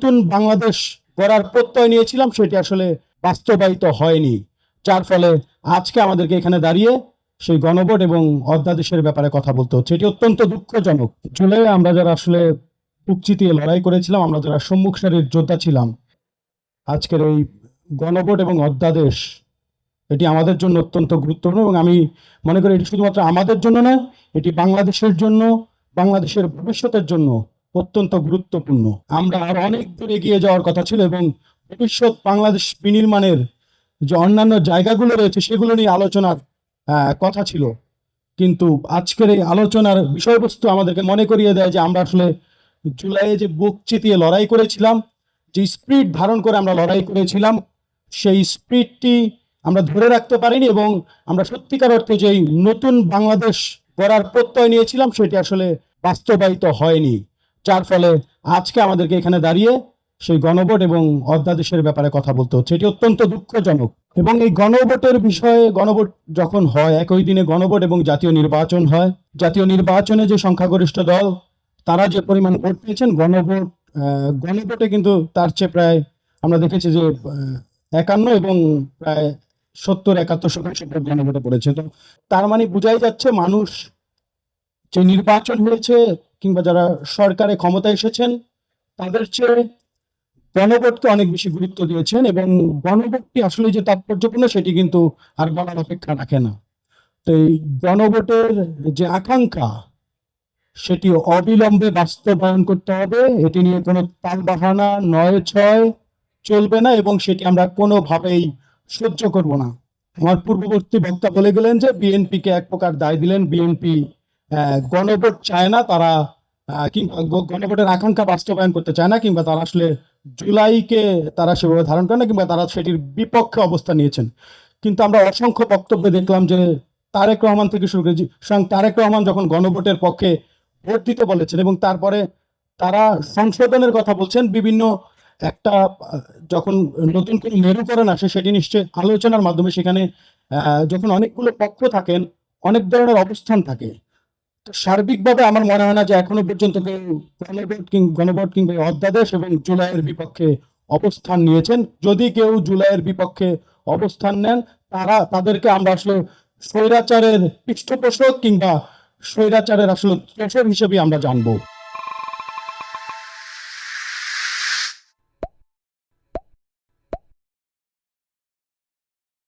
নতুন বাংলাদেশ গড়ার প্রত্যয় নিয়েছিলাম সেটি আসলে বাস্তবায়িত হয়নি, যার ফলে আজকে আমাদেরকে এখানে দাঁড়িয়ে সেই গণভোট এবং অধ্যাদেশের ব্যাপারে কথা বলতে হচ্ছে। এটি অত্যন্ত দুঃখজনক। জুলাই আমরা যারা আসলে বুক চিতিয়ে লড়াই করেছিলাম, আমরা যারা সম্মুখ সারির যোদ্ধা ছিলাম, আজকের এই গণভোট এবং অধ্যাদেশ এটি আমাদের জন্য অত্যন্ত গুরুত্বপূর্ণ এবং আমি মনে করি এটি শুধুমাত্র আমাদের জন্য নয়, এটি বাংলাদেশের জন্য, বাংলাদেশের ভবিষ্যতের জন্য অত্যন্ত গুরুত্বপূর্ণ। আমরা আর অনেক দূর এগিয়ে যাওয়ার কথা ছিল এবং ভবিষ্যৎ বাংলাদেশ বিনির্মাণের যে অন্যান্য জায়গাগুলো রয়েছে সেগুলো নিয়ে আলোচনার কথা ছিল, কিন্তু আজকের এই আলোচনার বিষয়বস্তু আমাদেরকে মনে করিয়ে দেয় যে আমরা আসলে জুলাইয়ে যে বুক চিতিয়ে লড়াই করেছিলাম, যে স্পিরিট ধারণ করে আমরা লড়াই করেছিলাম, সেই স্পিরিটটি আমরা ধরে রাখতে পারিনি এবং আমরা সত্যিকার অর্থে যেই নতুন বাংলাদেশ গড়ার প্রত্যয় নিয়েছিলাম সেটি আসলে বাস্তবায়িত হয়নি, যার ফলে আজকে আমাদেরকে এখানে দাঁড়িয়ে সেই গণভোট এবং অধ্যাদেশের ব্যাপারে কথা বলতে হচ্ছে। এটি অত্যন্ত দুঃখজনক। এবং এই গণভোটের বিষয়ে, গণভোট যখন হয়, একই দিনে গণভোট এবং জাতীয় নির্বাচন হয়। জাতীয় নির্বাচনে যে সংখ্যাগরিষ্ঠ দল তারা যে পরিমাণ ভোট পেয়েছেন, গণভোটে কিন্তু তার চেয়ে প্রায় আমরা দেখেছি যে 51 এবং প্রায় 70-71% ভোট গণভোটে পড়েছে। তো তার মানে বোঝাই যাচ্ছে মানুষ যে নির্বাচন হয়েছে কিংবা যারা সরকারে ক্ষমতায় এসেছেন তাদের চেয়ে গণভোটকে অনেক বেশি গুরুত্ব দিয়েছেন এবং গণভোটটি আসলে যে তাৎপর্যপূর্ণ সেটি কিন্তু আর বলার অপেক্ষা রাখে না। তো এই গণভোটের যে আকাঙ্ক্ষা সেটি অবিলম্বে বাস্তবায়ন করতে হবে। এটি নিয়ে কোনো তালবাহানা নয় ছয় চলবে না এবং সেটি আমরা কোনোভাবেই সহ্য করব না। আমার পূর্ববর্তী বক্তা বলে গেলেন যে বিএনপিকে এক প্রকার দায় দিলেন, বিএনপি গণভোট চায় না, তারা কিংবা গণভোটের আকাঙ্ক্ষা বাস্তবায়ন করতে চায় না, কিংবা তারা আসলে জুলাইকে তারা সেভাবে ধারণ করে না, কিংবা তারা সেটির বিপক্ষে অবস্থান নিয়েছেন। কিন্তু আমরা অসংখ্য বক্তব্যে দেখলাম যে তারেক রহমান থেকে শুরু করে স্বয়ং তারেক রহমান যখন গণভোটের পক্ষে ভোট দিতে বলেছেন এবং তারপরে তারা সংশোধনের কথা বলছেন, বিভিন্ন একটা যখন নতুন কোনো মেরুকরণ আসে সেটি নিশ্চয়ই আলোচনার মাধ্যমে, সেখানে যখন অনেকগুলো পক্ষ থাকেন অনেক ধরনের অবস্থান থাকে। তো সার্বিকভাবে আমার মনে হয় না যে এখনো পর্যন্ত কেউ গণভোট কিংবা অধ্যাদেশ এবং জুলাইয়ের বিপক্ষে অবস্থান নিয়েছেন। যদি কেউ জুলাইয়ের বিপক্ষে অবস্থান নেন তাদেরকে আমরা আসলে স্বৈরাচারের পৃষ্ঠপোষক কিংবা স্বৈরাচারের আসলে দোসর হিসেবে আমরা জানবো।